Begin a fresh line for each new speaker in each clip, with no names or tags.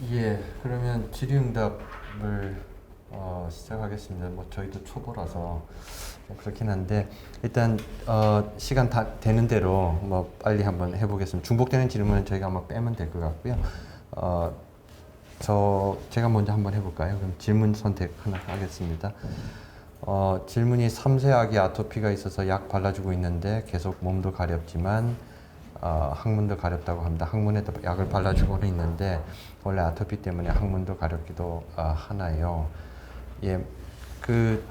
예, 그러면 질의응답을 시작하겠습니다. 뭐 저희도 초보라서 좀 그렇긴 한데 일단 시간 다 되는 대로 뭐 빨리 한번 해보겠습니다. 중복되는 질문은 저희가 아마 빼면 될 것 같고요. 어, 제가 먼저 한번 해볼까요? 그럼 질문 선택 하나 하겠습니다. 질문이 3세 아기 아토피가 있어서 약 발라주고 있는데 계속 몸도 가렵지만 항문도 가렵다고 합니다. 항문에도 약을 발라주고는 있는데 원래 아토피 때문에 항문도 가렵기도 하나요. 예, 그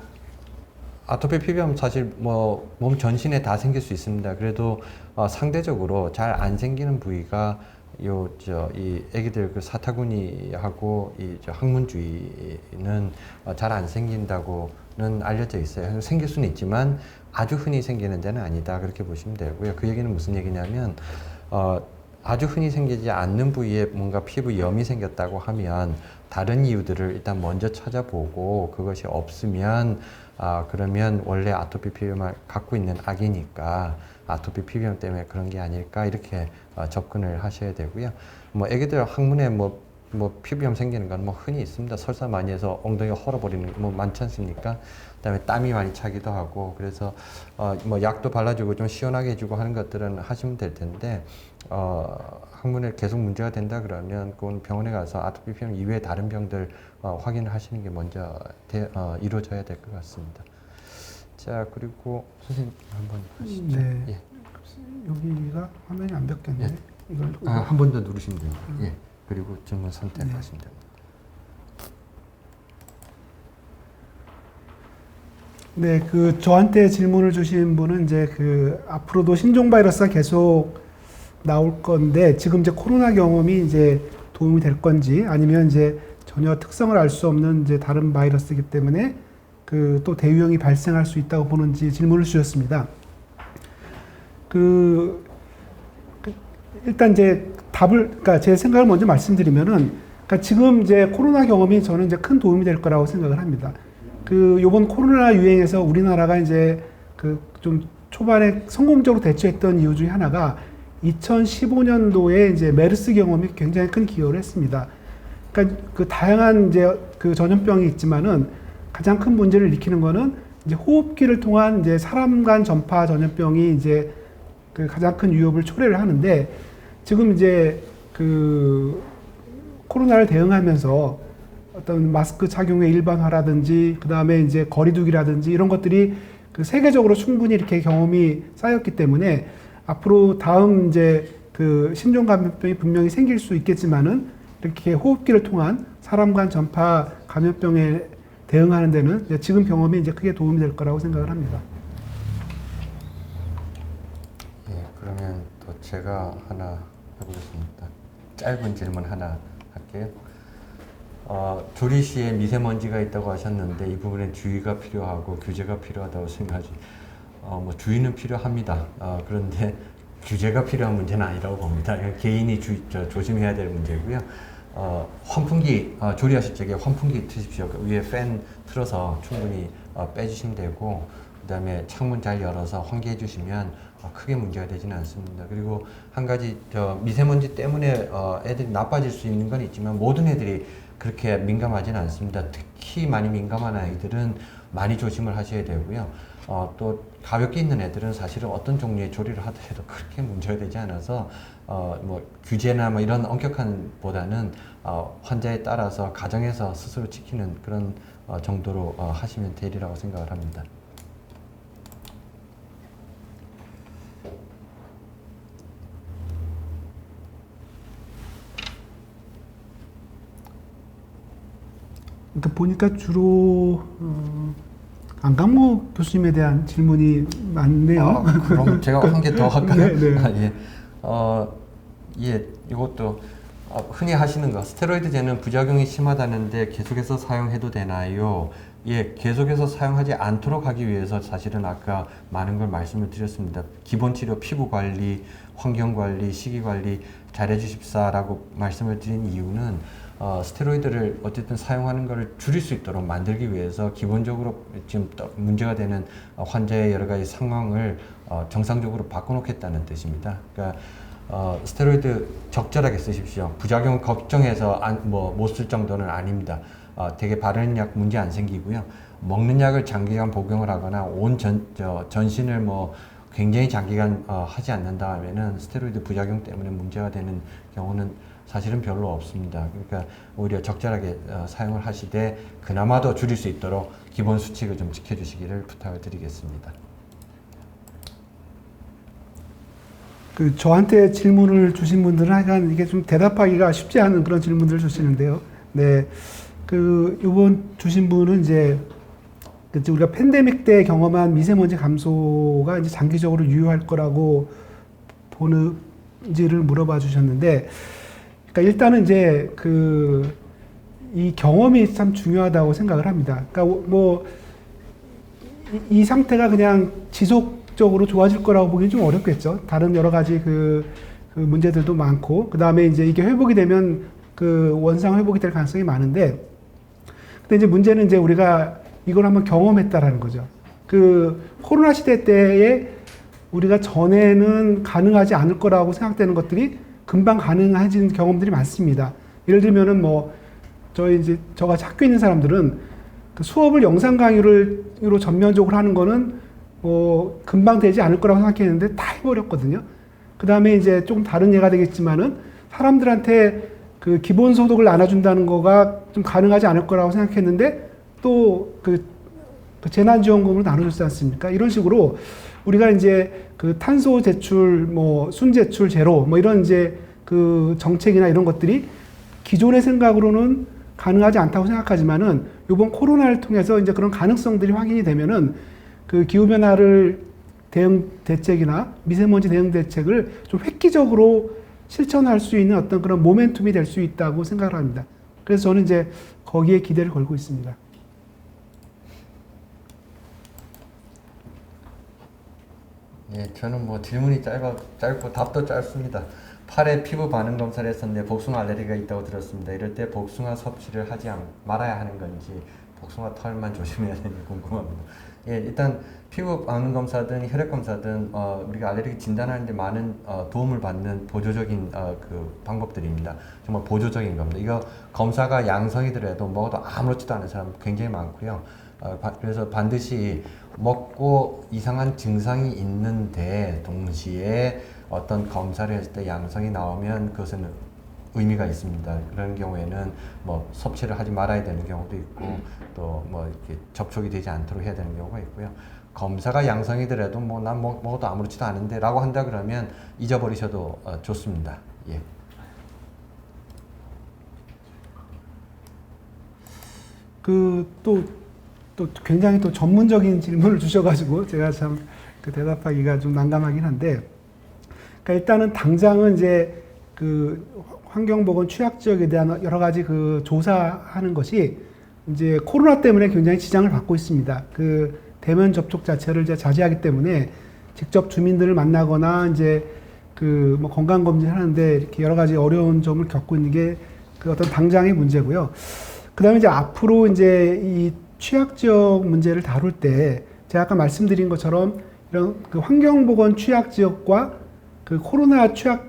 아토피 피부염 사실 뭐 몸 전신에 다 생길 수 있습니다. 그래도 상대적으로 잘 안 생기는 부위가 이 애기들 그 사타구니하고 저 항문 주위는 잘 안 생긴다고는 알려져 있어요. 생길 수는 있지만 아주 흔히 생기는 데는 아니다. 그렇게 보시면 되고요. 그 얘기는 무슨 얘기냐면 아주 흔히 생기지 않는 부위에 뭔가 피부염이 생겼다고 하면 다른 이유들을 일단 먼저 찾아보고 그것이 없으면 그러면 원래 아토피 피부염을 갖고 있는 아기니까 아토피 피부염 때문에 그런 게 아닐까 이렇게 접근을 하셔야 되고요. 뭐 애기들 항문에 뭐 피부염 생기는 건 뭐 흔히 있습니다. 설사 많이 해서 엉덩이가 헐어버리는 뭐 많지 않습니까? 그다음에 땀이 많이 차기도 하고 그래서 뭐 약도 발라주고 좀 시원하게 해주고 하는 것들은 하시면 될 텐데 항문에 계속 문제가 된다 그러면 그건 병원에 가서 아토피 피부염 이외에 다른 병들 확인을 하시는 게 먼저 이루어져야 될 것 같습니다. 자, 그리고 선생님 한번 하시죠.
네.
예.
여기가 화면이 안 바뀌었네.
예.
이걸
한 번 더 누르시면 됩니다. 예. 그리고 질문 선택하시면 됩니다.
네, 그 저한테 질문을 주신 분은 이제 그 앞으로도 신종 바이러스가 계속 나올 건데 지금 이제 코로나 경험이 이제 도움이 될 건지 아니면 이제 전혀 특성을 알 수 없는 이제 다른 바이러스이기 때문에 그 또 대유행이 발생할 수 있다고 보는지 질문을 주셨습니다. 일단 이제 그러니까 제 생각을 먼저 말씀드리면은, 그러니까 지금 이제 코로나 경험이 저는 이제 큰 도움이 될 거라고 생각을 합니다. 요번 코로나 유행에서 우리나라가 이제 좀 초반에 성공적으로 대처했던 이유 중에 하나가 2015년도에 이제 메르스 경험이 굉장히 큰 기여를 했습니다. 그러니까 다양한 이제 전염병이 있지만은 가장 큰 문제를 일으키는 거는 이제 호흡기를 통한 이제 사람 간 전파 전염병이 이제 가장 큰 위협을 초래를 하는데 지금 이제 코로나를 대응하면서 어떤 마스크 착용의 일반화라든지 그 다음에 이제 거리두기라든지 이런 것들이 세계적으로 충분히 이렇게 경험이 쌓였기 때문에 앞으로 다음 이제 신종 감염병이 분명히 생길 수 있겠지만은 이렇게 호흡기를 통한 사람 간 전파 감염병에 대응하는 데는 지금 경험이 이제 크게 도움이 될 거라고 생각을 합니다.
예, 그러면 또 제가 하나 해보겠습니다. 짧은 질문 하나 할게요. 조리 시에 미세먼지가 있다고 하셨는데 이 부분에 주의가 필요하고 규제가 필요하다고 생각하지. 뭐 주의는 필요합니다. 그런데 규제가 필요한 문제는 아니라고 봅니다. 개인이 조심해야 될 문제고요. 환풍기 조리하실 적에 환풍기 트십시오. 위에 팬 틀어서 충분히 빼주시면 되고 그다음에 창문 잘 열어서 환기해 주시면 크게 문제가 되지는 않습니다. 그리고 한 가지 미세먼지 때문에 애들이 나빠질 수 있는 건 있지만 모든 애들이 그렇게 민감하지는 않습니다. 특히 많이 민감한 아이들은 많이 조심을 하셔야 되고요. 또 가볍게 있는 애들은 사실은 어떤 종류의 조리를 하더라도 그렇게 문제가 되지 않아서 뭐 규제나 뭐 이런 엄격한 보다는 환자에 따라서 가정에서 스스로 지키는 그런 정도로 하시면 되리라고 생각을 합니다.
그러니까 보니까 주로 안강모 교수님에 대한 질문이 많네요.
그럼 제가 한 개 더 할까요?
네, 네.
예. 예, 이것도 흔히 하시는 거. 스테로이드제는 부작용이 심하다는데 계속해서 사용해도 되나요? 예, 계속해서 사용하지 않도록 하기 위해서 사실은 아까 많은 걸 말씀을 드렸습니다. 기본 치료, 피부 관리, 환경 관리, 식이 관리 잘 해주십사라고 말씀을 드린 이유는 스테로이드를 어쨌든 사용하는 것을 줄일 수 있도록 만들기 위해서 기본적으로 지금 문제가 되는 환자의 여러 가지 상황을 정상적으로 바꿔놓겠다는 뜻입니다. 그러니까 스테로이드 적절하게 쓰십시오. 부작용 걱정해서 못 쓸 정도는 아닙니다. 되게 바르는 약 문제 안 생기고요. 먹는 약을 장기간 복용을 하거나 전신을 굉장히 장기간 하지 않는다 하면은 스테로이드 부작용 때문에 문제가 되는 경우는 사실은 별로 없습니다. 그러니까 오히려 적절하게 사용을 하시되 그나마도 줄일 수 있도록 기본 수칙을 좀 지켜주시기를 부탁을 드리겠습니다.
저한테 질문을 주신 분들은 하여간 이게 좀 대답하기가 쉽지 않은 그런 질문들을 주시는데요. 네. 이번 주신 분은 이제 우리가 팬데믹 때 경험한 미세먼지 감소가 이제 장기적으로 유효할 거라고 보는지를 물어봐 주셨는데, 그러니까 일단은 이제 이 경험이 참 중요하다고 생각을 합니다. 그러니까 이 상태가 그냥 지속적으로 좋아질 거라고 보기는 좀 어렵겠죠. 다른 여러 가지 그 문제들도 많고, 그 다음에 이제 이게 회복이 되면 원상 회복이 될 가능성이 많은데, 근데 이제 문제는 이제 우리가 이걸 한번 경험했다라는 거죠. 코로나 시대 때에 우리가 전에는 가능하지 않을 거라고 생각되는 것들이 금방 가능해진 경험들이 많습니다. 예를 들면은 저가 학교에 있는 사람들은 수업을 영상 강의로 전면적으로 하는 거는 금방 되지 않을 거라고 생각했는데 다 해버렸거든요. 그 다음에 이제 조금 다른 예가 되겠지만은 사람들한테 기본소득을 나눠준다는 거가 좀 가능하지 않을 거라고 생각했는데 또 재난지원금으로 나눠줬지 않습니까? 이런 식으로 우리가 이제 탄소 제출, 순제출 제로, 이런 이제 정책이나 이런 것들이 기존의 생각으로는 가능하지 않다고 생각하지만은 이번 코로나를 통해서 이제 그런 가능성들이 확인이 되면은 기후변화를 대응 대책이나 미세먼지 대응 대책을 좀 획기적으로 실천할 수 있는 어떤 그런 모멘텀이 될 수 있다고 생각을 합니다. 그래서 저는 이제 거기에 기대를 걸고 있습니다.
예, 저는 질문이 짧고 답도 짧습니다. 팔에 피부 반응 검사를 했었는데 복숭아 알레르기가 있다고 들었습니다. 이럴 때 복숭아 섭취를 하지 말아야 하는 건지 복숭아 털만 조심해야 되는지 궁금합니다. 예, 일단 피부 반응 검사든 혈액 검사든 우리가 알레르기 진단하는데 많은 도움을 받는 보조적인 방법들입니다. 정말 보조적인 겁니다. 이거 검사가 양성이더라도 먹어도 아무렇지도 않은 사람 굉장히 많고요. 그래서 반드시 먹고 이상한 증상이 있는데 동시에 어떤 검사를 했을 때 양성이 나오면 그것은 의미가 있습니다. 그런 경우에는 섭취를 하지 말아야 되는 경우도 있고 또 이렇게 접촉이 되지 않도록 해야 되는 경우가 있고요. 검사가 양성이더라도 난 먹어도 아무렇지도 않은데 라고 한다 그러면 잊어버리셔도 좋습니다. 예.
또 굉장히 또 전문적인 질문을 주셔가지고 제가 참 대답하기가 좀 난감하긴 한데, 그러니까 일단은 당장은 이제 환경보건 취약 지역에 대한 여러 가지 조사하는 것이 이제 코로나 때문에 굉장히 지장을 받고 있습니다. 대면 접촉 자체를 이제 자제하기 때문에 직접 주민들을 만나거나 이제 건강 검진 하는데 이렇게 여러 가지 어려운 점을 겪고 있는 게 어떤 당장의 문제고요. 그다음에 이제 앞으로 이제 이 취약 지역 문제를 다룰 때 제가 아까 말씀드린 것처럼 이런 환경보건 취약 지역과 코로나 취약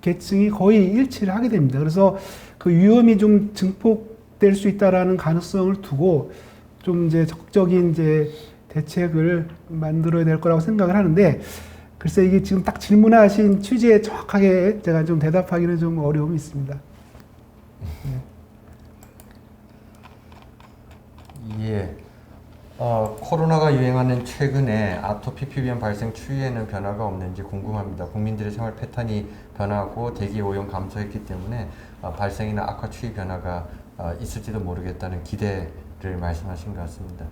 계층이 거의 일치를 하게 됩니다. 그래서 위험이 좀 증폭될 수 있다라는 가능성을 두고 좀 이제 적극적인 이제 대책을 만들어야 될 거라고 생각을 하는데, 글쎄 이게 지금 딱 질문하신 취지에 정확하게 제가 좀 대답하기는 좀 어려움이 있습니다.
예. 코로나가 유행하는 최근에 아토피 피부염 발생 추이에는 변화가 없는지 궁금합니다. 국민들의 생활 패턴이 변하고 대기 오염 감소했기 때문에 발생이나 악화 추이 변화가 있을지도 모르겠다는 기대를 말씀하신 것 같습니다.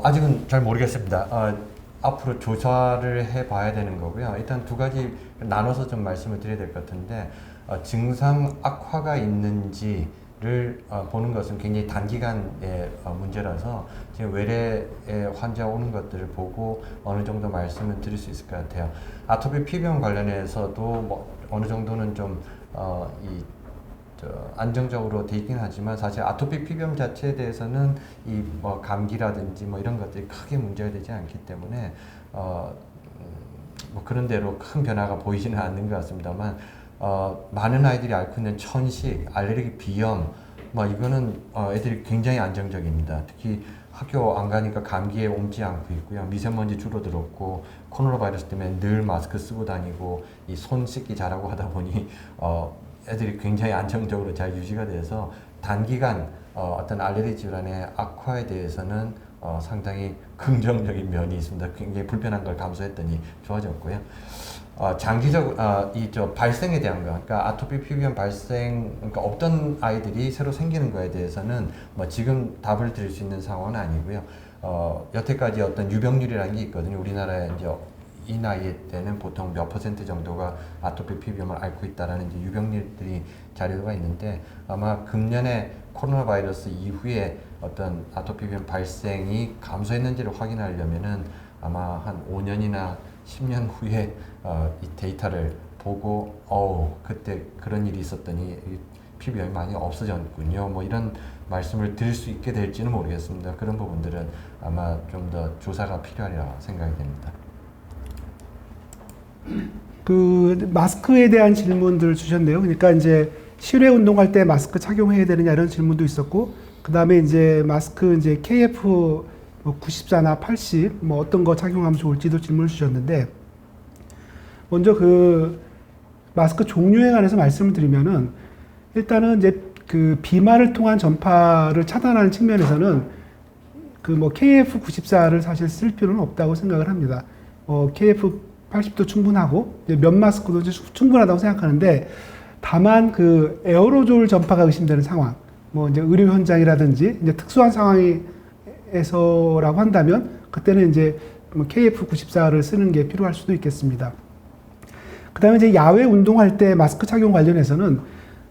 아직은 잘 모르겠습니다. 앞으로 조사를 해봐야 되는 거고요. 일단 두 가지 나눠서 좀 말씀을 드려야 될 것 같은데, 증상 악화가 있는지를 보는 것은 굉장히 단기간의 문제라서 지금 외래의 환자 오는 것들을 보고 어느 정도 말씀을 드릴 수 있을 것 같아요. 아토피 피부염 관련해서도 어느 정도는 좀 안정적으로 돼 있긴 하지만 사실 아토피 피부염 자체에 대해서는 감기라든지 이런 것들이 크게 문제가 되지 않기 때문에 뭐 그런 대로 큰 변화가 보이지는 않는 것 같습니다만 많은 아이들이 앓고 있는 천식, 알레르기, 비염 뭐 이거는 애들이 굉장히 안정적입니다. 특히 학교 안 가니까 감기에 옮지 않고 있고요. 미세먼지 줄어들었고 코로나 바이러스 때문에 늘 마스크 쓰고 다니고 이 손 씻기 잘하고 하다 보니 애들이 굉장히 안정적으로 잘 유지가 돼서 단기간 어떤 알레르기 질환의 악화에 대해서는 상당히 긍정적인 면이 있습니다. 굉장히 불편한 걸 감수했더니 좋아졌고요. 장기적 이 발생에 대한 거, 그러니까 아토피 피부염 발생, 그러니까 없던 아이들이 새로 생기는 거에 대해서는 뭐 지금 답을 드릴 수 있는 상황은 아니고요. 여태까지 어떤 유병률이라는 게 있거든요. 우리나라에 이제 이 나이 때는 보통 몇 퍼센트 정도가 아토피 피부염을 앓고 있다라는 이제 유병률들이 자료가 있는데 아마 금년에 코로나 바이러스 이후에 어떤 아토피 피부염 발생이 감소했는지를 확인하려면은 아마 한 5년이나 10년 후에 이 데이터를 보고 그때 그런 일이 있었더니 피부염이 많이 없어졌군요. 뭐 이런 말씀을 드릴 수 있게 될지는 모르겠습니다. 그런 부분들은 아마 좀 더 조사가 필요하리라 생각이 됩니다.
그 마스크에 대한 질문들 주셨네요. 그러니까 이제 실외 운동할 때 마스크 착용해야 되느냐 이런 질문도 있었고, 그 다음에 이제 마스크 이제 KF 94나 80 뭐 어떤 거 착용하면 좋을지도 질문을 주셨는데, 먼저 그 마스크 종류에 관해서 말씀을 드리면은 일단은 이제 그 비말을 통한 전파를 차단하는 측면에서는 그 뭐 KF 94를 사실 쓸 필요는 없다고 생각을 합니다. KF 80도 충분하고 면 마스크도 이제 충분하다고 생각하는데, 다만 그 에어로졸 전파가 의심되는 상황, 뭐 이제 의료 현장이라든지 이제 특수한 상황에서라고 한다면 그때는 이제 뭐 KF 94를 쓰는 게 필요할 수도 있겠습니다. 그다음에 이제 야외 운동할 때 마스크 착용 관련해서는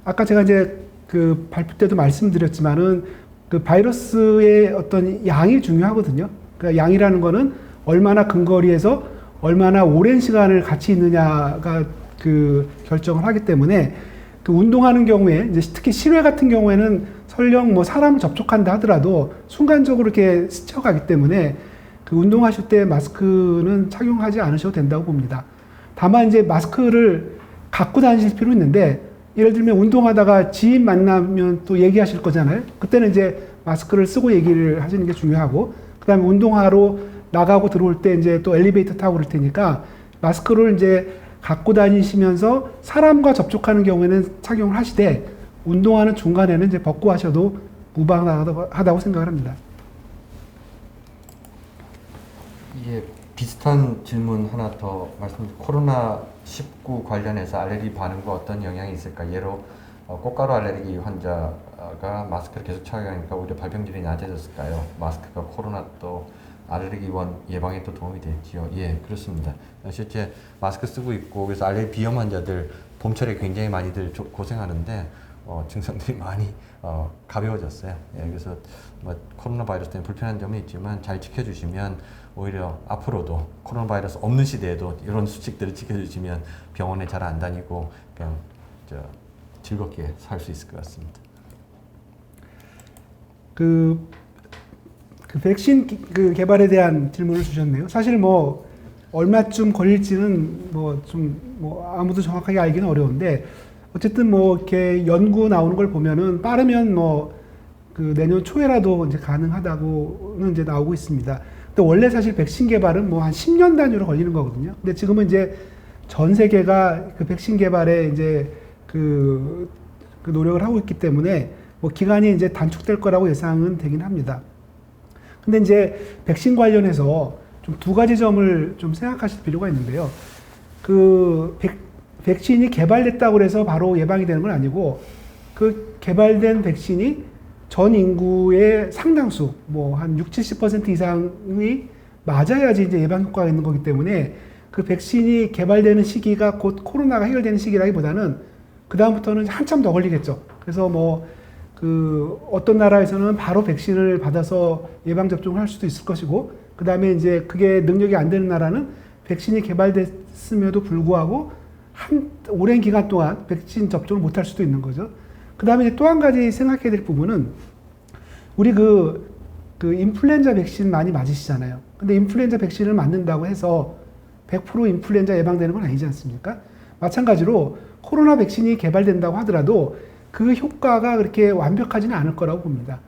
아까 제가 이제 그 발표 때도 말씀드렸지만은 그 바이러스의 어떤 양이 중요하거든요. 그러니까 양이라는 거는 얼마나 근거리에서 얼마나 오랜 시간을 같이 있느냐가 그 결정을 하기 때문에, 그 운동하는 경우에 이제 특히 실외 같은 경우에는 설령 뭐 사람을 접촉한다 하더라도 순간적으로 이렇게 스쳐가기 때문에 그 운동하실 때 마스크는 착용하지 않으셔도 된다고 봅니다. 다만 이제 마스크를 갖고 다니실 필요 있는데, 예를 들면 운동하다가 지인 만나면 또 얘기하실 거잖아요. 그때는 이제 마스크를 쓰고 얘기를 하시는 게 중요하고, 그 다음에 운동하러 나가고 들어올 때 이제 또 엘리베이터 타고 그럴 테니까 마스크를 이제 갖고 다니시면서 사람과 접촉하는 경우에는 착용을 하시되, 운동하는 중간에는 이제 벗고 하셔도 무방하다고 생각을 합니다.
예, 비슷한 질문 하나 더 말씀드리면, 코로나19 관련해서 알레르기 반응과 어떤 영향이 있을까? 예로 꽃가루 알레르기 환자가 마스크를 계속 착용하니까 오히려 발병률이 낮아졌을까요? 마스크가 코로나 또 알레르기 예방에 또 도움이 될지요? 예, 그렇습니다. 실제 마스크 쓰고 있고, 그래서 알레르기 비염 환자들 봄철에 굉장히 많이들 고생하는데 증상들이 많이 가벼워졌어요. 예, 그래서 뭐 코로나 바이러스 때문에 불편한 점은 있지만 잘 지켜주시면 오히려 앞으로도 코로나 바이러스 없는 시대에도 이런 수칙들을 지켜주시면 병원에 잘 안 다니고 그냥 즐겁게 살 수 있을 것 같습니다.
그 백신 그 개발에 대한 질문을 주셨네요. 사실 뭐 얼마쯤 걸릴지는 뭐 아무도 정확하게 알기는 어려운데, 어쨌든 뭐 이렇게 연구 나오는 걸 보면은 빠르면 뭐 그 내년 초에라도 이제 가능하다고는 이제 나오고 있습니다. 근데 원래 사실 백신 개발은 뭐 한 10년 단위로 걸리는 거거든요. 근데 지금은 이제 전 세계가 그 백신 개발에 이제 그 노력을 하고 있기 때문에 뭐 기간이 이제 단축될 거라고 예상은 되긴 합니다. 근데 이제 백신 관련해서 좀 두 가지 점을 좀 생각하실 필요가 있는데요. 그 백신이 개발됐다고 해서 바로 예방이 되는 건 아니고, 그 개발된 백신이 전 인구의 상당수, 뭐 한 60-70% 이상이 맞아야지 이제 예방 효과가 있는 거기 때문에, 그 백신이 개발되는 시기가 곧 코로나가 해결되는 시기라기보다는 그 다음부터는 한참 더 걸리겠죠. 그래서 뭐 그 어떤 나라에서는 바로 백신을 받아서 예방 접종을 할 수도 있을 것이고, 그 다음에 이제 그게 능력이 안 되는 나라는 백신이 개발됐음에도 불구하고 한 오랜 기간 동안 백신 접종을 못 할 수도 있는 거죠. 그 다음에 또 한 가지 생각해야 될 부분은, 우리 그 인플루엔자 백신 많이 맞으시잖아요. 근데 인플루엔자 백신을 맞는다고 해서 100% 인플루엔자 예방되는 건 아니지 않습니까? 마찬가지로 코로나 백신이 개발된다고 하더라도 그 효과가 그렇게 완벽하지는 않을 거라고 봅니다.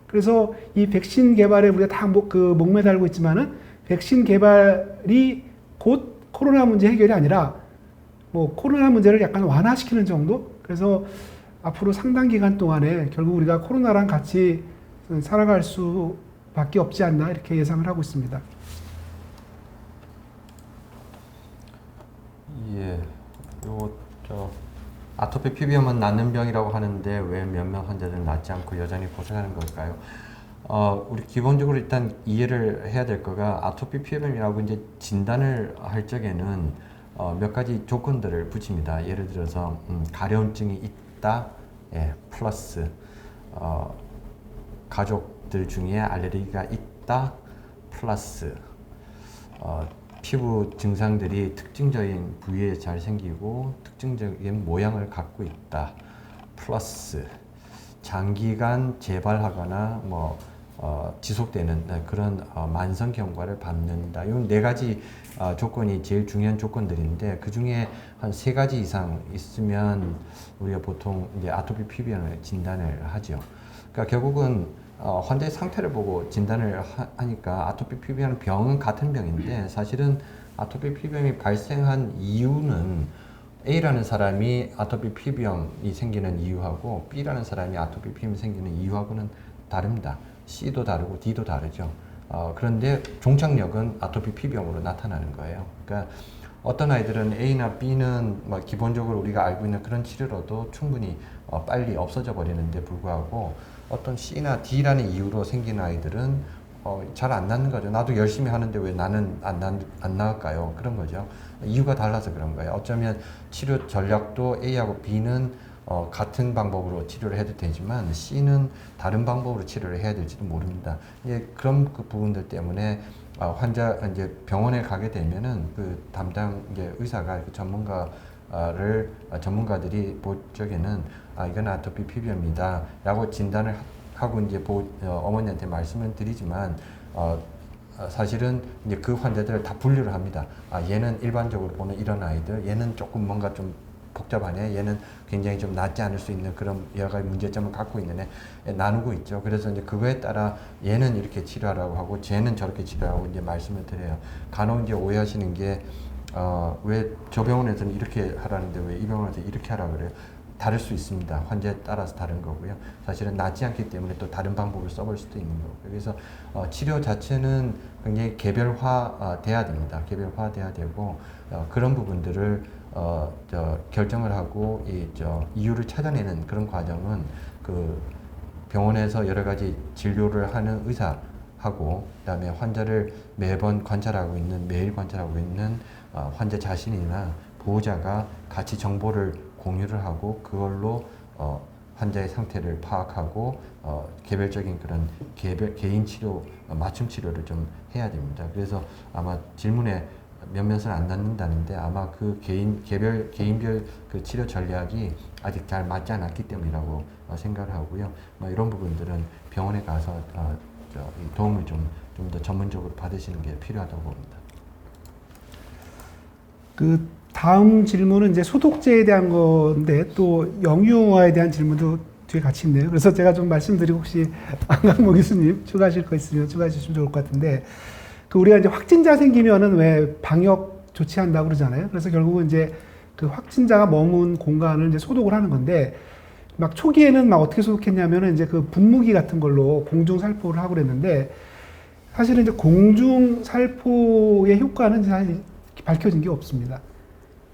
그래서 이 백신 개발에 우리가 다 목매달고 있지만은 백신 개발이 곧 코로나 문제 해결이 아니라 뭐 코로나 문제를 약간 완화시키는 정도? 그래서 앞으로 상당 기간 동안에 결국 우리가 코로나랑 같이 살아갈 수밖에 없지 않나 이렇게 예상을 하고 있습니다.
예, 아토피 피부염은 낫는 병이라고 하는데 왜 몇몇 환자들은 낫지 않고 여전히 고생하는 걸까요? 우리 기본적으로 일단 이해를 해야 될 거가 아토피 피부염이라고 이제 진단을 할 적에는 몇 가지 조건들을 붙입니다. 예를 들어서 가려움증이 있다, 예, 플러스 가족들 중에 알레르기가 있다, 플러스 피부 증상들이 특징적인 부위에 잘 생기고 특징적인 모양을 갖고 있다, 플러스 장기간 재발하거나 지속되는 그런 만성 경과를 받는다. 이 네 가지 조건이 제일 중요한 조건들인데 그 중에 한 세 가지 이상 있으면 우리가 보통 이제 아토피 피부염을 진단을 하죠. 그러니까 결국은 환자의 상태를 보고 진단을 하니까 아토피 피부염 병은 같은 병인데 사실은 아토피 피부염이 발생한 이유는 A라는 사람이 아토피 피부염이 생기는 이유하고 B라는 사람이 아토피 피부염이 생기는 이유하고는 다릅니다. C도 다르고 D도 다르죠. 그런데 종착역은 아토피 피부염으로 나타나는 거예요. 그러니까 어떤 아이들은 A나 B는 기본적으로 우리가 알고 있는 그런 치료로도 충분히 빨리 없어져 버리는데 불구하고 어떤 C나 D라는 이유로 생기는 아이들은 잘 안 낫는 거죠. 나도 열심히 하는데 왜 나는 안 나을까요? 그런 거죠. 이유가 달라서 그런 거예요. 어쩌면 치료 전략도 A하고 B는 같은 방법으로 치료를 해도 되지만 C는 다른 방법으로 치료를 해야 될지도 모릅니다. 그런 그 부분들 때문에 환자 이제 병원에 가게 되면은 그 담당 이제 의사가 그 전문가들이 볼 적에는 이건 아토피 피부염이다라고 진단을 하고 이제 어머니한테 말씀을 드리지만 사실은 이제 그 환자들을 다 분류를 합니다. 얘는 일반적으로 보는 이런 아이들, 얘는 조금 뭔가 좀 복잡하네, 얘는 굉장히 좀 낫지 않을 수 있는 그런 여러 가지 문제점을 갖고 있는 애 나누고 있죠. 그래서 이제 그거에 따라 얘는 이렇게 치료하라고 하고 쟤는 저렇게 치료하고 이제 말씀을 드려요. 간혹 이제 오해하시는 게 왜 저 병원에서는 이렇게 하라는데 왜 이 병원에서 이렇게 하라 그래요? 다를 수 있습니다. 환자에 따라서 다른 거고요. 사실은 낫지 않기 때문에 또 다른 방법을 써볼 수도 있는 거고요. 그래서 치료 자체는 굉장히 개별화 돼야 됩니다. 개별화 돼야 되고 그런 부분들을 결정을 하고 이유를 찾아내는 그런 과정은 그 병원에서 여러 가지 진료를 하는 의사하고 그다음에 환자를 매일 관찰하고 있는 환자 자신이나 보호자가 같이 정보를 공유를 하고 그걸로 환자의 상태를 파악하고 개별적인 그런 개인 치료, 맞춤 치료를 좀 해야 됩니다. 그래서 아마 질문에 몇몇은 안 낫는다는데 아마 그 개인별 그 치료 전략이 아직 잘 맞지 않았기 때문이라고 생각을 하고요. 이런 부분들은 병원에 가서 도움을 좀 더 전문적으로 받으시는 게 필요하다고 봅니다.
그 다음 질문은 이제 소독제에 대한 건데 또 영유아에 대한 질문도 뒤에 같이 있네요. 그래서 제가 좀 말씀드리고 혹시 안강모 교수님 추가하실 거 있으면 추가해 주시면 좋을 것 같은데 그 우리가 이제 확진자 생기면은 왜 방역 조치한다고 그러잖아요. 그래서 결국은 이제 그 확진자가 머문 공간을 이제 소독을 하는 건데 막 초기에는 막 어떻게 소독했냐면은 이제 그 분무기 같은 걸로 공중 살포를 하고 그랬는데 사실은 이제 공중 살포의 효과는 사실 밝혀진 게 없습니다.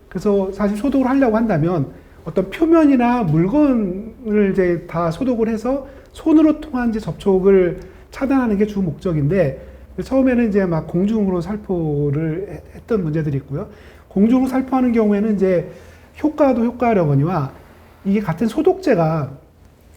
그래서 사실 소독을 하려고 한다면 어떤 표면이나 물건을 이제 다 소독을 해서 손으로 통한 이제 접촉을 차단하는 게 주 목적인데 처음에는 이제 막 공중으로 살포를 했던 문제들이 있고요. 공중으로 살포하는 경우에는 이제 효과도 효과려거니와 이게 같은 소독제가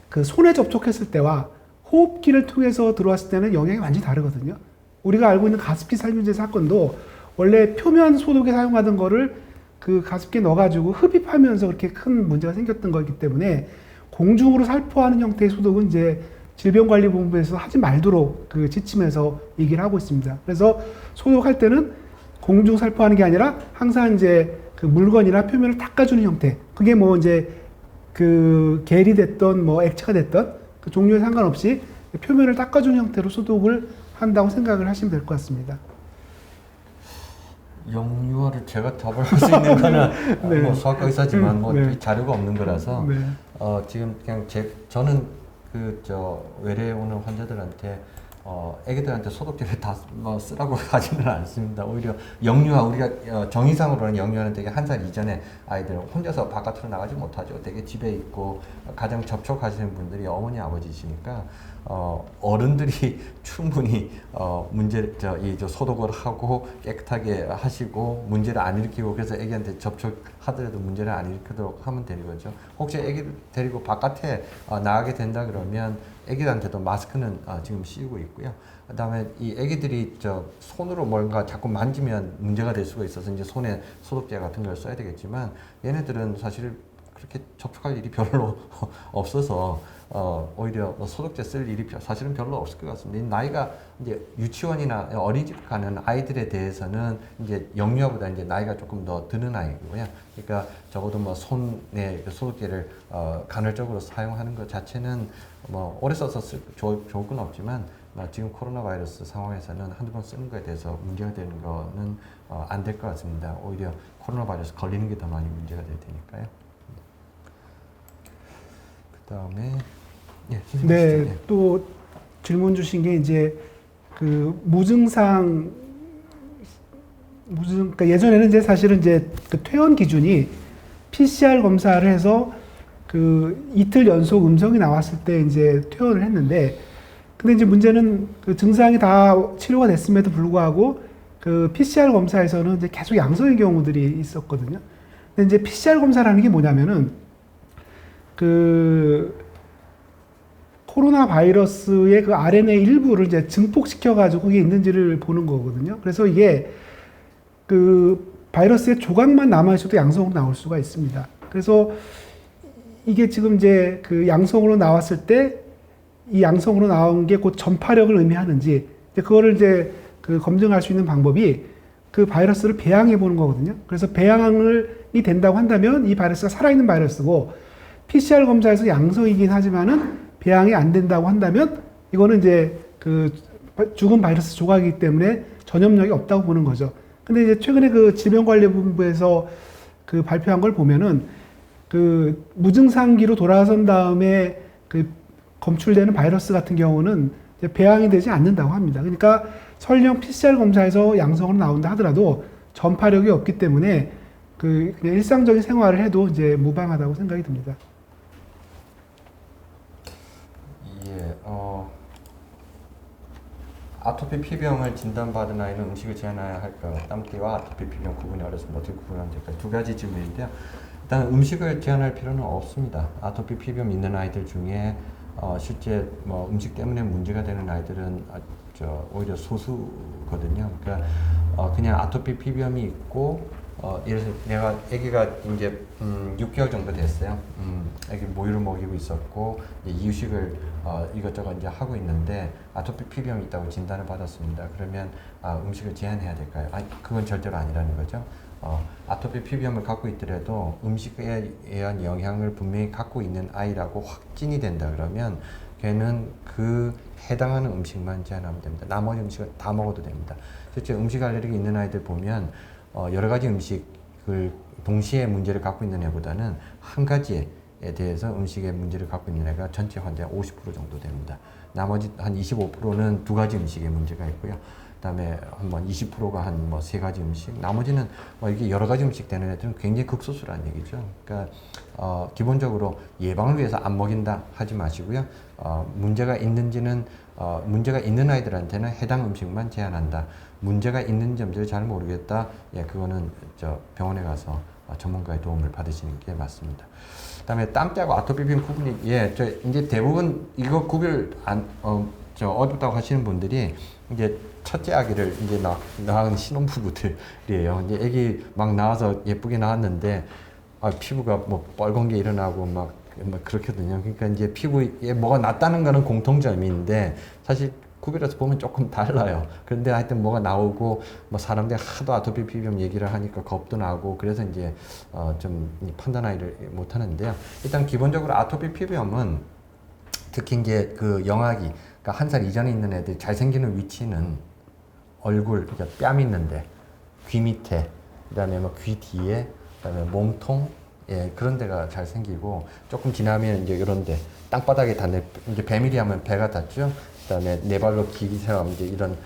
그 손에 접촉했을 때와 호흡기를 통해서 들어왔을 때는 영향이 완전히 다르거든요. 우리가 알고 있는 가습기 살균제 사건도 원래 표면 소독에 사용하던 거를 그 가습기에 넣어가지고 흡입하면서 그렇게 큰 문제가 생겼던 거기 때문에 공중으로 살포하는 형태의 소독은 이제 질병관리본부에서 하지 말도록 그 지침에서 얘기를 하고 있습니다. 그래서 소독할 때는 공중 살포하는 게 아니라 항상 이제 그 물건이나 표면을 닦아주는 형태. 그게 뭐 이제 그 겔이 됐던 뭐 액체가 됐던 그 종류에 상관없이 표면을 닦아주는 형태로 소독을 한다고 생각을 하시면 될 것 같습니다.
영유아를 제가 답을 할 수 있는 거는
네.
뭐 수학과 의사지만 뭐
네.
자료가 없는 거라서
네.
지금 그냥 저는 그 외래에 오는 환자들한테 애기들한테 소독제를 다 뭐 쓰라고 하지는 않습니다. 오히려 영유아 우리가 정의상으로는 영유아는 되게 1살 이전에 아이들은 혼자서 바깥으로 나가지 못하죠. 되게 집에 있고 가장 접촉하시는 분들이 어머니 아버지시니까 어른들이 충분히 이 소독을 하고 깨끗하게 하시고 문제를 안 일으키고 그래서 애기한테 접촉하더라도 문제를 안 일으키도록 하면 되는 거죠. 혹시 애기를 데리고 바깥에 나가게 된다 그러면 애기들한테도 마스크는 지금 씌우고 있고요. 그다음에 이 애기들이 손으로 뭔가 자꾸 만지면 문제가 될 수가 있어서 이제 손에 소독제 같은 걸 써야 되겠지만 얘네들은 사실 그렇게 접촉할 일이 별로 없어서 오히려 소독제 쓸 일이 사실은 별로 없을 것 같습니다. 이 나이가 이제 유치원이나 어린이집 가는 아이들에 대해서는 이제 영유아보다 이제 나이가 조금 더 드는 아이고요. 그러니까 적어도 뭐 손에 소독제를 간헐적으로 사용하는 것 자체는 뭐 오래 써서 좋을 건 없지만 지금 코로나 바이러스 상황에서는 한두 번 쓰는 거에 대해서 문제가 되는 거는 안 될 것 같습니다. 오히려 코로나 바이러스 걸리는 게 더 많이 문제가 될 테니까요. 그다음에
네, 또 질문 주신 게 이제 그 그러니까 예전에는 이제 사실은 이제 그 퇴원 기준이 PCR 검사를 해서 그 이틀 연속 음성이 나왔을 때 이제 퇴원을 했는데, 근데 이제 문제는 그 증상이 다 치료가 됐음에도 불구하고 그 PCR 검사에서는 이제 계속 양성의 경우들이 있었거든요. 근데 이제 PCR 검사라는 게 뭐냐면은 그 코로나 바이러스의 그 RNA 일부를 이제 증폭시켜가지고 그게 있는지를 보는 거거든요. 그래서 이게 그 바이러스의 조각만 남아있어도 양성으로 나올 수가 있습니다. 그래서 이게 지금 이제 그 양성으로 나왔을 때 이 양성으로 나온 게 곧 전파력을 의미하는지 그거를 이제 그 검증할 수 있는 방법이 그 바이러스를 배양해 보는 거거든요. 그래서 배양이 된다고 한다면 이 바이러스가 살아있는 바이러스고 PCR 검사에서 양성이긴 하지만은 배양이 안 된다고 한다면 이거는 이제 그 죽은 바이러스 조각이기 때문에 전염력이 없다고 보는 거죠. 근데 이제 최근에 그 질병관리본부에서 그 발표한 걸 보면은 그 무증상기로 돌아선 다음에 그 검출되는 바이러스 같은 경우는 이제 배양이 되지 않는다고 합니다. 그러니까 설령 PCR 검사에서 양성으로 나온다 하더라도 전파력이 없기 때문에 그 그냥 일상적인 생활을 해도 이제 무방하다고 생각이 듭니다.
아토피 피부염을 진단받은 아이는 음식을 제한해야 할까? 땀띠와 아토피 피부염 구분이 어렵습니다. 어떻게 구분하면 될까요? 두 가지 질문인데요. 일단 음식을 제한할 필요는 없습니다. 아토피 피부염 있는 아이들 중에 실제 뭐 음식 때문에 문제가 되는 아이들은 오히려 소수거든요. 그러니까 그냥 아토피 피부염이 있고 예를 들어 내가 아기가 이제 6개월 정도 됐어요. 아기 모유를 먹이고 있었고 이유식을 이것저것 이제 하고 있는데 아토피 피부염이 있다고 진단을 받았습니다. 그러면 음식을 제한해야 될까요? 아니, 그건 절대로 아니라는 거죠. 아토피 피부염을 갖고 있더라도 음식에 의한 영향을 분명히 갖고 있는 아이라고 확진이 된다 그러면 걔는 그 해당하는 음식만 제한하면 됩니다. 나머지 음식은 다 먹어도 됩니다. 실제 음식 알레르기 있는 아이들 보면 여러 가지 음식을 동시에 문제를 갖고 있는 애보다는 한 가지에 대해서 음식에 문제를 갖고 있는 애가 전체 환자의 50% 정도 됩니다. 나머지 한 25%는 두 가지 음식에 문제가 있고요. 그다음에 한 20%가 한 뭐 세 가지 음식, 나머지는 이게 여러 가지 음식 되는 애들은 굉장히 극소수라는 얘기죠. 그러니까 기본적으로 예방을 위해서 안 먹인다 하지 마시고요. 문제가 있는지는 문제가 있는 아이들한테는 해당 음식만 제한한다. 문제가 있는 점들을 잘 모르겠다. 그거는 병원에 가서 전문가의 도움을 받으시는 게 맞습니다. 그다음에 땀띠하고 아토피 피부염 구분이 이제 대부분 이거 구별 어렵다고 하시는 분들이 이제 첫째 아기를 이제 낳은 신혼부부들이에요. 이제 아기 막 나와서 예쁘게 나왔는데 피부가 뭐 빨간 게 일어나고 막 그렇거든요. 그러니까 이제 피부에 뭐가 났다는 거는 공통점인데 사실 구별해서 보면 조금 달라요. 그런데 하여튼 뭐가 나오고 뭐 사람들이 하도 아토피 피부염 얘기를 하니까 겁도 나고 그래서 이제 좀 판단하기를 못 하는데요. 일단 기본적으로 아토피 피부염은 특히 이제 그 영아기, 그러니까 1살 이전에 있는 애들이 잘 생기는 위치는 얼굴, 그러니까 뺨 있는데, 귀 밑에, 그다음에 뭐 귀 뒤에, 그다음에 몸통, 예, 그런 데가 잘 생기고 조금 지나면 이제 이런데 땅바닥에 닿는 이제 배밀이 하면 배가 닿죠. 그다음에 네 발로 길이 세우면 이제 이런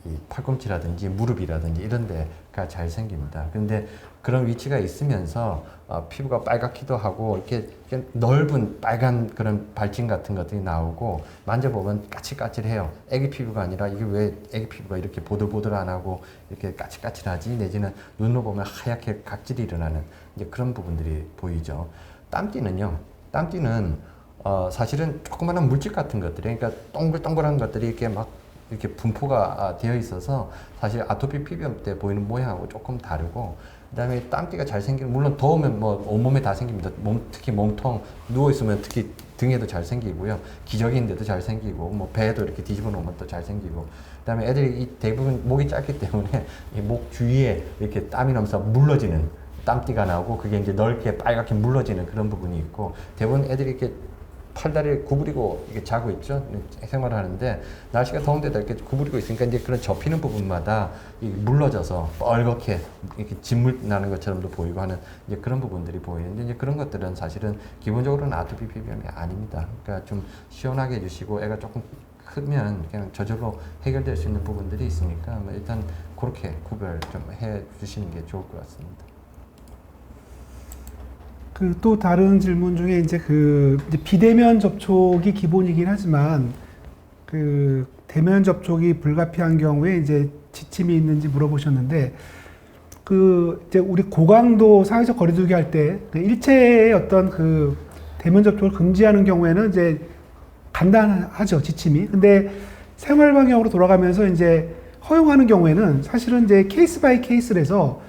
이 팔꿈치라든지 무릎이라든지 이런 데가 잘 생깁니다. 근데 그런 위치가 있으면서 피부가 빨갛기도 하고 이렇게 넓은 빨간 그런 발진 같은 것들이 나오고 만져보면 까칠까칠해요. 애기 피부가 아니라 이게 왜 애기 피부가 이렇게 보들보들 안 하고 이렇게 까칠까칠하지? 내지는 눈으로 보면 하얗게 각질이 일어나는 이제 그런 부분들이 보이죠. 땀띠는요. 땀띠는 사실은 조그마한 물질 같은 것들이, 그러니까 동글동글한 것들이 이렇게 막 이렇게 분포가 되어 있어서 사실 아토피 피부염 때 보이는 모양하고 조금 다르고, 그다음에 땀띠가 잘 생기는, 물론 더우면 뭐 온몸에 다 생깁니다. 특히 몸통, 누워 있으면 특히 등에도 잘 생기고요. 기저귀인데도 잘 생기고, 뭐 배에도 이렇게 뒤집어 놓으면 또 잘 생기고, 그다음에 애들이 대부분 목이 짧기 때문에 이 목 주위에 이렇게 땀이 나면서 물러지는 땀띠가 나오고, 그게 이제 넓게 빨갛게 물러지는 그런 부분이 있고, 대부분 애들이 이렇게 팔다리를 구부리고 이렇게 자고 있죠. 생활을 하는데 날씨가 더운데도 이렇게 구부리고 있으니까 이제 그런 접히는 부분마다 물러져서 뻘겋게 이렇게 진물 나는 것처럼도 보이고 하는 이제 그런 부분들이 보이는데, 이제 그런 것들은 사실은 기본적으로는 아토피 피부염이 아닙니다. 그러니까 좀 시원하게 해주시고, 애가 조금 크면 그냥 저절로 해결될 수 있는 부분들이 있으니까 뭐 일단 그렇게 구별 좀 해 주시는 게 좋을 것 같습니다.
그 또 다른 질문 중에 이제 이제 비대면 접촉이 기본이긴 하지만 그 대면 접촉이 불가피한 경우에 이제 지침이 있는지 물어보셨는데, 그 이제 우리 고강도 사회적 거리두기 할 때 일체의 어떤 그 대면 접촉을 금지하는 경우에는 이제 간단하죠, 지침이. 근데 생활 방향으로 돌아가면서 이제 허용하는 경우에는 사실은 이제 케이스 바이 케이스라서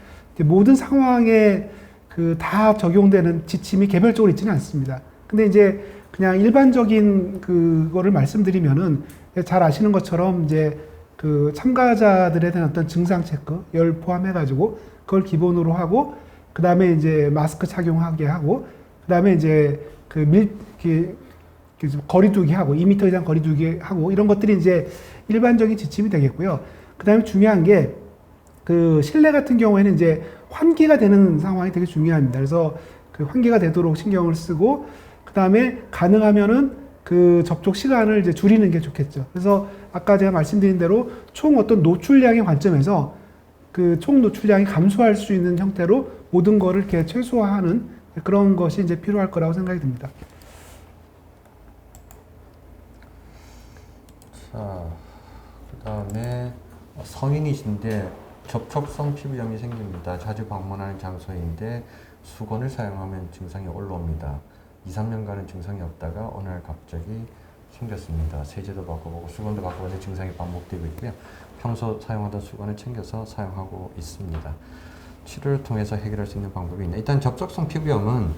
모든 상황에 그 다 적용되는 지침이 개별적으로 있지는 않습니다. 근데 이제 그냥 일반적인 그거를 말씀드리면은 잘 아시는 것처럼 이제 그 참가자들에 대한 어떤 증상 체크, 열 포함해가지고 그걸 기본으로 하고, 그 다음에 이제 마스크 착용하게 하고, 그 다음에 이제 거리두기 하고, 2m 이상 거리두기 하고, 이런 것들이 이제 일반적인 지침이 되겠고요. 그 다음에 중요한 게 그 실내 같은 경우에는 이제 환기가 되는 상황이 되게 중요합니다. 그래서 그 환기가 되도록 신경을 쓰고, 그 다음에 가능하면은 그 접촉 시간을 이제 줄이는 게 좋겠죠. 그래서 아까 제가 말씀드린 대로 총 어떤 노출량의 관점에서 그 총 노출량이 감소할 수 있는 형태로 모든 거를 이렇게 최소화하는 그런 것이 이제 필요할 거라고 생각이 듭니다.
자, 그다음에 성인이신데 접촉성 피부염이 생깁니다. 자주 방문하는 장소인데 수건을 사용하면 증상이 올라옵니다. 2, 3년간은 증상이 없다가 어느 날 갑자기 생겼습니다. 세제도 바꿔보고 수건도 바꿔보는데 증상이 반복되고 있고요. 평소 사용하던 수건을 챙겨서 사용하고 있습니다. 치료를 통해서 해결할 수 있는 방법이 있나? 일단 접촉성 피부염은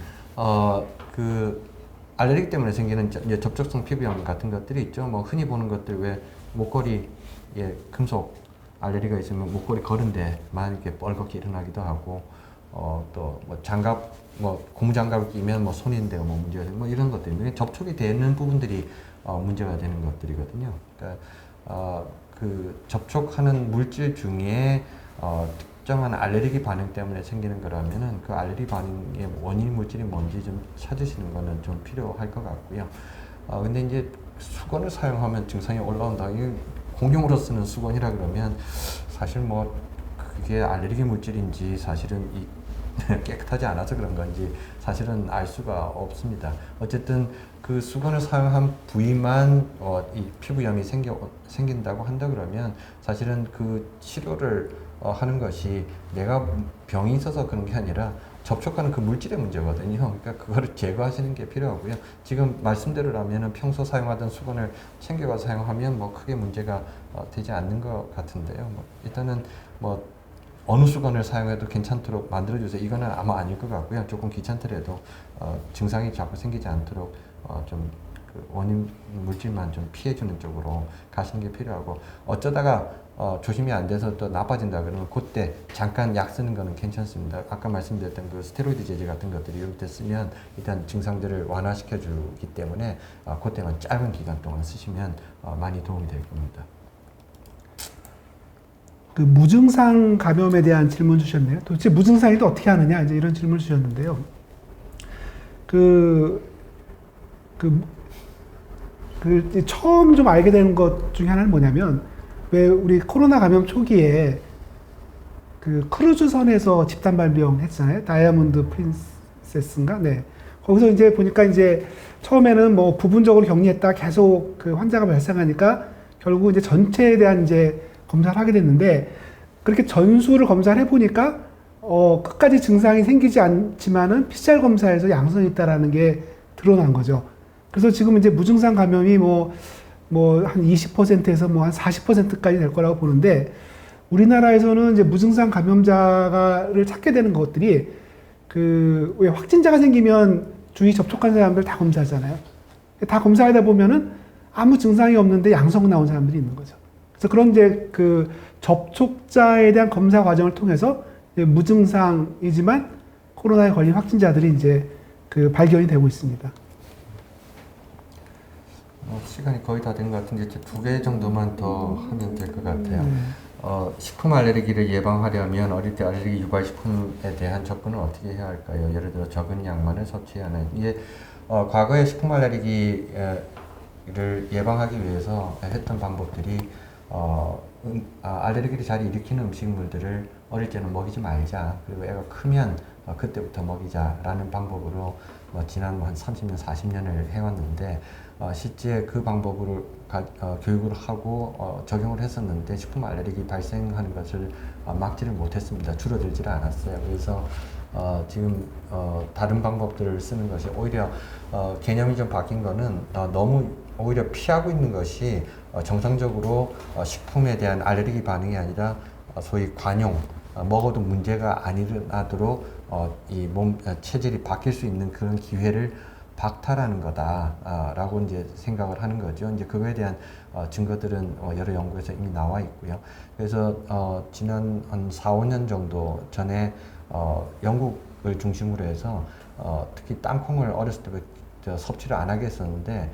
그 알레르기 때문에 생기는 접촉성 피부염 같은 것들이 있죠. 뭐 흔히 보는 것들, 왜 목걸이에 금속 알레르기가 있으면 목걸이 걸은데만 이렇게 뻘겋게 일어나기도 하고, 또 뭐 장갑, 뭐 고무장갑을 끼면 뭐 손인데가 뭐 문제가 되고 뭐 이런 것들이 접촉이 되는 부분들이 문제가 되는 것들이거든요. 그러니까 그 접촉하는 물질 중에 특정한 알레르기 반응 때문에 생기는 거라면은 그 알레르기 반응의 원인 물질이 뭔지 좀 찾으시는 거는 좀 필요할 것 같고요. 근데 이제 수건을 사용하면 증상이 올라온다. 이 공용으로 쓰는 수건이라 그러면 사실 뭐 그게 알레르기 물질인지 사실은 깨끗하지 않아서 그런 건지 사실은 알 수가 없습니다. 어쨌든 그 수건을 사용한 부위만 이 피부염이 생긴다고 한다 그러면 사실은 그 치료를 하는 것이 내가 병이 있어서 그런 게 아니라 접촉하는 그 물질의 문제거든요. 그러니까 그거를 제거하시는 게 필요하고요. 지금 말씀대로라면은 평소 사용하던 수건을 챙겨가서 사용하면 뭐 크게 문제가 되지 않는 것 같은데요. 뭐 일단은 뭐 어느 수건을 사용해도 괜찮도록 만들어주세요. 이거는 아마 아닐 것 같고요. 조금 귀찮더라도 증상이 자꾸 생기지 않도록 좀 그 원인 물질만 좀 피해주는 쪽으로 가시는 게 필요하고 어쩌다가 조심이 안 돼서 또 나빠진다 그러면 그때 잠깐 약 쓰는 거는 괜찮습니다. 아까 말씀드렸던 그 스테로이드 제제 같은 것들이 이럴 때 쓰면 일단 증상들을 완화시켜 주기 때문에 그때만 짧은 기간 동안 쓰시면 많이 도움이 될 겁니다.
그 무증상 감염에 대한 질문 주셨네요. 도대체 무증상이 또 어떻게 하느냐 이제 이런 질문 주셨는데요. 처음 좀 알게 된 것 중에 하나는 뭐냐면 왜 우리 코로나 감염 초기에 그 크루즈선에서 집단 발병했잖아요. 다이아몬드 프린세스인가? 네. 거기서 이제 보니까 이제 처음에는 뭐 부분적으로 격리했다 계속 그 환자가 발생하니까 결국 이제 전체에 대한 이제 검사를 하게 됐는데 그렇게 전수를 검사를 해보니까 끝까지 증상이 생기지 않지만은 PCR 검사에서 양성이 있다라는 게 드러난 거죠. 그래서 지금 이제 무증상 감염이 뭐 한 20%에서 뭐 한 40%까지 될 거라고 보는데 우리나라에서는 이제 무증상 감염자를 찾게 되는 것들이 그 왜 확진자가 생기면 주위 접촉한 사람들 다 검사하잖아요. 다 검사하다 보면은 아무 증상이 없는데 양성 나온 사람들이 있는 거죠. 그래서 그런 이제 그 접촉자에 대한 검사 과정을 통해서 이제 무증상이지만 코로나에 걸린 확진자들이 이제 그 발견이 되고 있습니다.
시간이 거의 다 된 것 같은데 이제 2개 정도만 더 하면 될 것 같아요. 식품 알레르기를 예방하려면 어릴 때 알레르기 유발 식품에 대한 접근을 어떻게 해야 할까요? 예를 들어 적은 양만을 섭취하는 이게 과거에 식품 알레르기를 예방하기 위해서 했던 방법들이 알레르기를 잘 일으키는 음식물들을 어릴 때는 먹이지 말자. 그리고 애가 크면 그때부터 먹이자라는 방법으로 지난 한 30년, 40년을 해왔는데 실제 그 방법으로 교육을 하고 적용을 했었는데 식품 알레르기 발생하는 것을 막지를 못했습니다. 줄어들지를 않았어요. 그래서 지금 다른 방법들을 쓰는 것이 오히려 개념이 좀 바뀐 거는 너무 오히려 피하고 있는 것이 정상적으로 식품에 대한 알레르기 반응이 아니라 소위 관용, 먹어도 문제가 안 일어나도록 이 몸 체질이 바뀔 수 있는 그런 기회를 박탈하는 거다라고 이제 생각을 하는 거죠. 이제 그거에 대한 증거들은 여러 연구에서 이미 나와 있고요. 그래서 지난 한 4, 5년 정도 전에 영국을 중심으로 해서 특히 땅콩을 어렸을 때부터 섭취를 안 하게 했었는데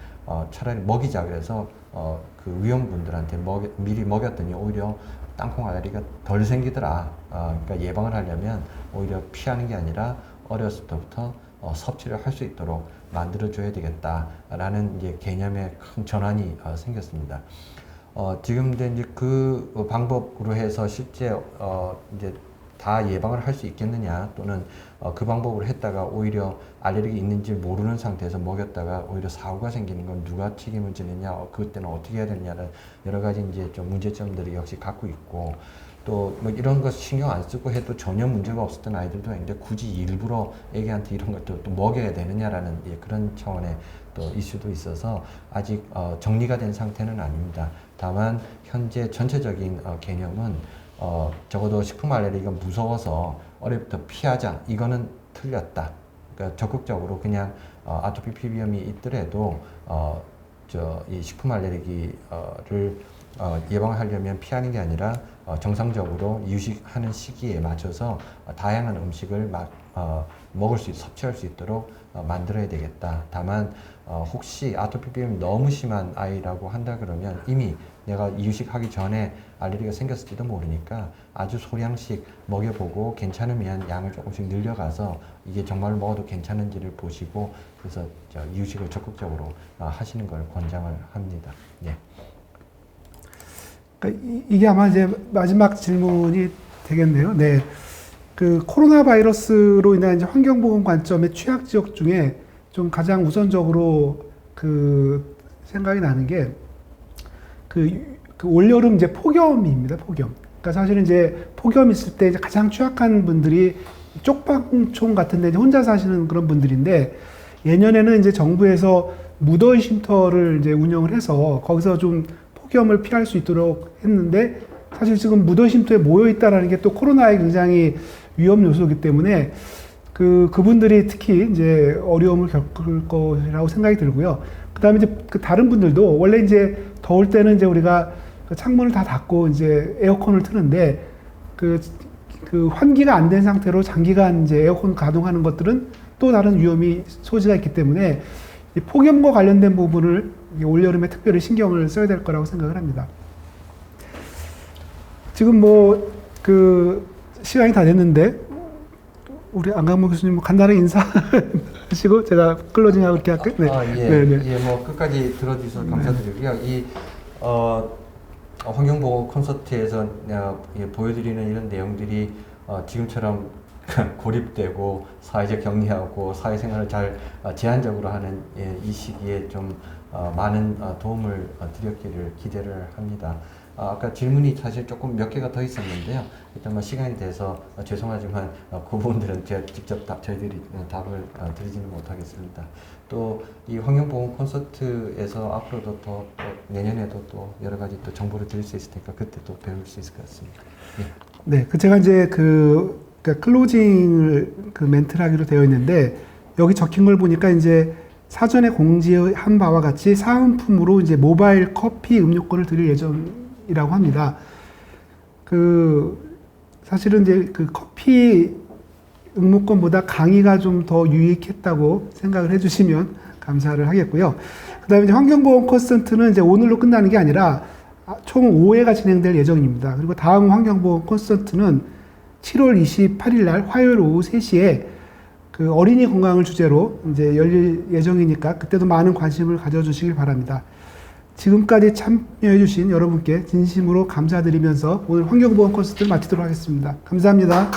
차라리 먹이자 그래서 그 위험군들한테 미리 먹였더니 오히려 땅콩 알레르기가 덜 생기더라. 그러니까 예방을 하려면 오히려 피하는 게 아니라 어렸을 때부터 섭취를 할 수 있도록 만들어줘야 되겠다라는 이제 개념의 큰 전환이 생겼습니다. 지금 이제 그 방법으로 해서 실제 이제 다 예방을 할 수 있겠느냐 또는 그 방법으로 했다가 오히려 알레르기 있는지 모르는 상태에서 먹였다가 오히려 사고가 생기는 건 누가 책임을 지느냐 그때는 어떻게 해야 되느냐는 여러 가지 이제 좀 문제점들이 역시 갖고 있고 또 뭐 이런 것 신경 안 쓰고 해도 전혀 문제가 없었던 아이들도 있는데 굳이 일부러 애기한테 이런 것도 또 먹여야 되느냐라는 그런 차원의 또 이슈도 있어서 아직 정리가 된 상태는 아닙니다. 다만 현재 전체적인 개념은 적어도 식품 알레르기가 무서워서 어려부터 피하자 이거는 틀렸다. 그러니까 적극적으로 그냥 아토피 피부염이 있더라도 이 식품 알레르기를 예방하려면 피하는 게 아니라 정상적으로 이유식하는 시기에 맞춰서 다양한 음식을 먹을 수 섭취할 수 있도록 만들어야 되겠다. 다만 혹시 아토피 피부염이 너무 심한 아이라고 한다 그러면 이미 내가 이유식하기 전에 알레르기가 생겼을지도 모르니까 아주 소량씩 먹여보고 괜찮으면 양을 조금씩 늘려가서 이게 정말 먹어도 괜찮은지를 보시고 그래서 이유식을 적극적으로 하시는 걸 권장을 합니다. 예.
그러니까 이게 아마 이제 마지막 질문이 되겠네요. 네. 그 코로나 바이러스로 인한 이제 환경보건 관점의 취약 지역 중에 좀 가장 우선적으로 그 생각이 나는 게 그 올여름 이제 폭염입니다. 폭염. 그러니까 사실은 이제 폭염 있을 때 이제 가장 취약한 분들이 쪽방촌 같은데 혼자 사시는 그런 분들인데 예년에는 이제 정부에서 무더위 쉼터를 이제 운영을 해서 거기서 좀 폭염을 피할 수 있도록 했는데 사실 지금 무더위 쉼터에 모여 있다라는 게 또 코로나의 굉장히 위험 요소이기 때문에 그분들이 특히 이제 어려움을 겪을 거라고 생각이 들고요. 그다음에 이제 그 다른 분들도 원래 이제 더울 때는 이제 우리가 그 창문을 다 닫고 이제 에어컨을 트는데 그 환기가 안 된 상태로 장기간 이제 에어컨 가동하는 것들은 또 다른 위험이 소지가 있기 때문에 이 폭염과 관련된 부분을 올여름에 특별히 신경을 써야 될 거라고 생각을 합니다. 지금 뭐 그 시간이 다 됐는데 우리 안강모 교수님 간단하게 인사하시고 제가 클로징하고 이렇게 할까요? 네.
예.
네, 네.
예, 뭐 끝까지 들어주셔서 감사드리고요. 이 환경보호 콘서트에서 예, 보여드리는 이런 내용들이 지금처럼 고립되고 사회적 격리하고 사회생활을 잘 제한적으로 하는 예, 이 시기에 좀 많은 도움을 드렸기를 기대를 합니다. 아까 질문이 사실 조금 몇 개가 더 있었는데요. 일단 뭐 시간이 돼서 죄송하지만 그 부분들은 제가 직접 저희들이 답을 드리지는 못하겠습니다. 또 이 환경보호 콘서트에서 앞으로도 또 내년에도 또 여러 가지 또 정보를 드릴 수 있을 테니까 그때 또 배울 수 있을 것 같습니다. 예.
네, 그 제가 이제 그러니까 클로징을 그 멘트를 하기로 되어 있는데 여기 적힌 걸 보니까 이제 사전에 공지한 바와 같이 사은품으로 이제 모바일 커피 음료권을 드릴 예정이라고 합니다. 그 사실은 이제 그 커피 응모권보다 강의가 좀 더 유익했다고 생각을 해주시면 감사를 하겠고요. 그다음에 이제 환경보험 콘서트는 이제 오늘로 끝나는 게 아니라 총 5회가 진행될 예정입니다. 그리고 다음 환경보험 콘서트는 7월 28일 날 화요일 오후 3시에 그 어린이 건강을 주제로 이제 열릴 예정이니까 그때도 많은 관심을 가져주시길 바랍니다. 지금까지 참여해주신 여러분께 진심으로 감사드리면서 오늘 환경보험 콘서트를 마치도록 하겠습니다. 감사합니다.